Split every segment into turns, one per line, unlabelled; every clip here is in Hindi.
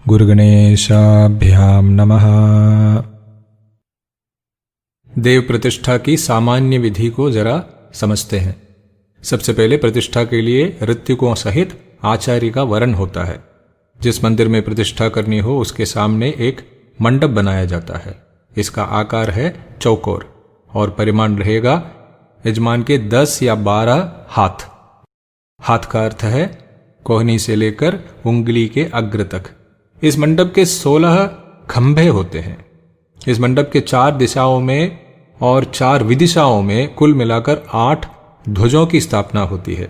गुरुगणेशाभ्यां नमः। देव प्रतिष्ठा की सामान्य विधि को जरा समझते हैं। सबसे पहले प्रतिष्ठा के लिए ऋत्विकों सहित आचार्य का वरण होता है। जिस मंदिर में प्रतिष्ठा करनी हो उसके सामने एक मंडप बनाया जाता है। इसका आकार है चौकोर और परिमाण रहेगा यजमान के 10 या 12 हाथ। हाथ का अर्थ है कोहनी से लेकर उंगली के अग्र तक। इस मंडप के 16 खंभे होते हैं। इस मंडप के 4 दिशाओं में और 4 विदिशाओं में कुल मिलाकर 8 ध्वजों की स्थापना होती है।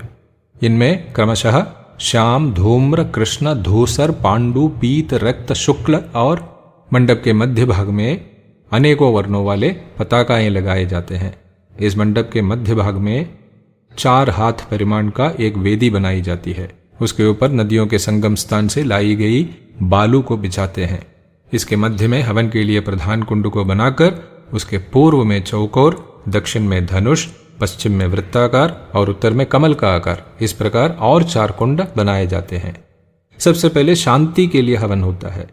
इनमें क्रमशः श्याम, धूम्र, कृष्ण, धूसर, पांडु, पीत, रक्त, शुक्ल और मंडप के मध्य भाग में अनेकों वर्णों वाले पताकाएं लगाए जाते हैं। इस मंडप के मध्य भाग में 4 हाथ परिमाण का एक वेदी बनाई जाती है। उसके ऊपर नदियों के संगम स्थान से लाई गई बालू को बिछाते हैं। इसके मध्य में हवन के लिए प्रधान कुंड को बनाकर उसके पूर्व में चौकोर, दक्षिण में धनुष, पश्चिम में वृत्ताकार और उत्तर में कमल का आकार, इस प्रकार और 4 कुंड बनाए जाते हैं। सबसे पहले शांति के लिए हवन होता है।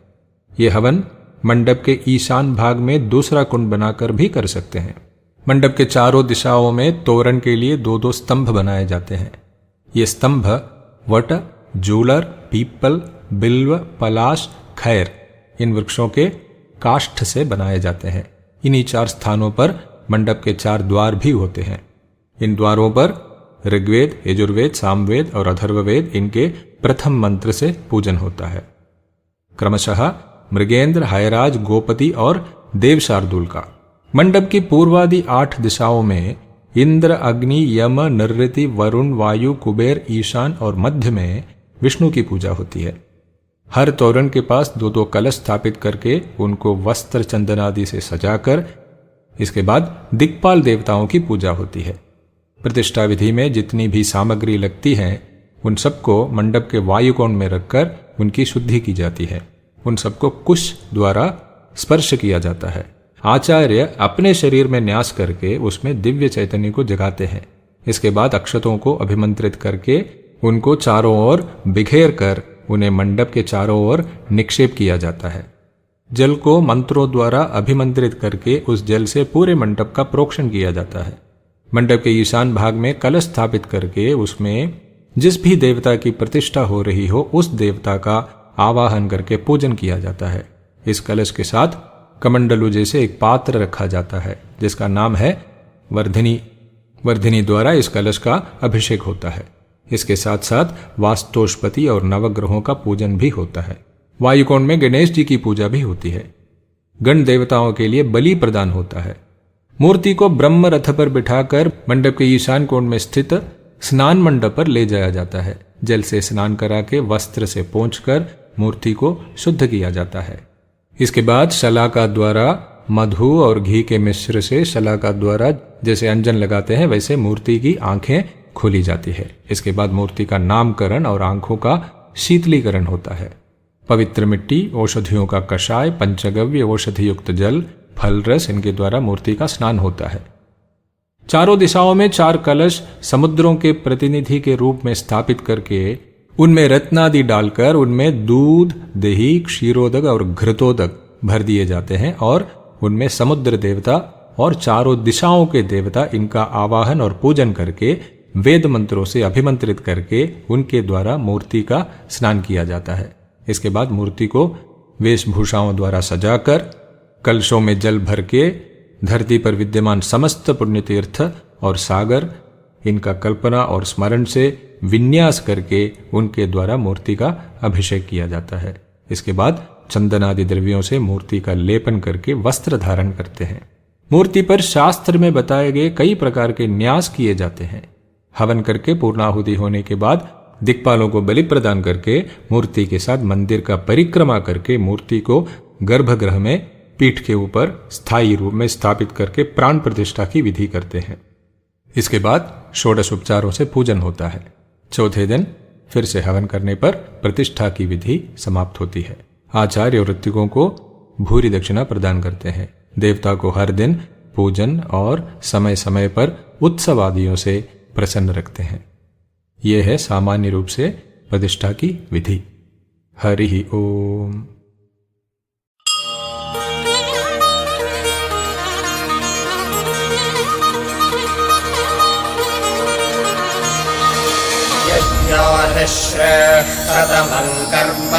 यह हवन मंडप के ईशान भाग में दूसरा कुंड बनाकर भी कर सकते हैं। मंडप के चारों दिशाओं में तोरण के लिए 2-2 स्तंभ बनाए जाते हैं। ये स्तंभ वट, जूलर, पीपल, बिल्व, पलाश, खैर इन वृक्षों के काष्ठ से बनाए जाते हैं। इन्हीं 4 स्थानों पर मंडप के 4 द्वार भी होते हैं। इन द्वारों पर ऋग्वेद, यजुर्वेद, सामवेद और अथर्ववेद इनके प्रथम मंत्र से पूजन होता है। क्रमशः मृगेंद्र, हायराज, गोपति और देव शार्दूल का। मंडप की पूर्वादि 8 दिशाओं में इंद्र, अग्नि, यम, निरृति, वरुण, वायु, कुबेर, ईशान और मध्य में विष्णु की पूजा होती है। हर तोरण के पास 2-2 कलश स्थापित करके उनको वस्त्र चंदन आदि से सजाकर इसके बाद दिक्पाल देवताओं की पूजा होती है। प्रतिष्ठा विधि में जितनी भी सामग्री लगती है उन सबको मंडप के वायुकोण में रखकर उनकी शुद्धि की जाती है। उन सबको कुश द्वारा स्पर्श किया जाता है। आचार्य अपने शरीर में न्यास करके उसमें दिव्य चैतन्य को जगाते हैं। इसके बाद अक्षतों को अभिमंत्रित करके उनको चारों ओर बिखेर कर उन्हें मंडप के चारों ओर निक्षेप किया जाता है। जल को मंत्रों द्वारा अभिमंत्रित करके उस जल से पूरे मंडप का प्रोक्षण किया जाता है। मंडप के ईशान भाग में कलश स्थापित करके उसमें जिस भी देवता की प्रतिष्ठा हो रही हो उस देवता का आवाहन करके पूजन किया जाता है। इस कलश के साथ कमंडलू जैसे एक पात्र रखा जाता है जिसका नाम है वर्धिनी। वर्धिनी द्वारा इस कलश का अभिषेक होता है। इसके साथ साथ वास्तोषपति और नवग्रहों का पूजन भी होता है। वायुकोण में गणेश जी की पूजा भी होती है। गण देवताओं के लिए बलि प्रदान होता है। मूर्ति को ब्रह्म रथ पर बिठाकर मंडप के ईशान कोण में स्थित स्नान मंडप पर ले जाया जाता है। जल से स्नान करा के वस्त्र से पोंछकर मूर्ति को शुद्ध किया जाता है। इसके बाद शलाका द्वारा मधु और घी के मिश्र से शलाका द्वारा जैसे अंजन लगाते हैं वैसे मूर्ति की आंखें खोली जाती है। इसके बाद मूर्ति का नामकरण और आंखों का शीतलीकरण होता है। पवित्र मिट्टी, औषधियों का कषाय, पंचगव्य, औषधि युक्त जल, फल रस इनके द्वारा मूर्ति का स्नान होता है। चारों दिशाओं में 4 कलश समुद्रों के प्रतिनिधि के रूप में स्थापित करके उनमें रत्नादि डालकर उनमें दूध, दही, क्षीरोदक और घृतोदक भर दिए जाते हैं और उनमें समुद्र देवता और चारों दिशाओं के देवता इनका आवाहन और पूजन करके वेद मंत्रों से अभिमंत्रित करके उनके द्वारा मूर्ति का स्नान किया जाता है। इसके बाद मूर्ति को वेशभूषाओं द्वारा सजाकर कलशों में जल भर के धरती पर विद्यमान समस्त पुण्य तीर्थ और सागर इनका कल्पना और स्मरण से विन्यास करके उनके द्वारा मूर्ति का अभिषेक किया जाता है। इसके बाद चंदन आदि द्रव्यों से मूर्ति का लेपन करके वस्त्र धारण करते हैं। मूर्ति पर शास्त्र में बताए गए कई प्रकार के न्यास किए जाते हैं। हवन करके पूर्णाहुति होने के बाद दिक्पालों को बलि प्रदान करके मूर्ति के साथ मंदिर का परिक्रमा करके मूर्ति को गर्भगृह में पीठ के ऊपर स्थायी रूप में स्थापित करके प्राण प्रतिष्ठा की विधि करते हैं। इसके बाद षोडश उपचारों से पूजन होता है। चौथे दिन फिर से हवन करने पर प्रतिष्ठा की विधि समाप्त होती है। आचार्य और ऋत्विकों को भूरी दक्षिणा प्रदान करते हैं। देवता को हर दिन पूजन और समय समय पर उत्सव आदियों से प्रसन्न रखते हैं। यह है सामान्य रूप से प्रतिष्ठा की विधि। हरि ओम।
यज्ञो हि श्रेष्ठतमं कर्म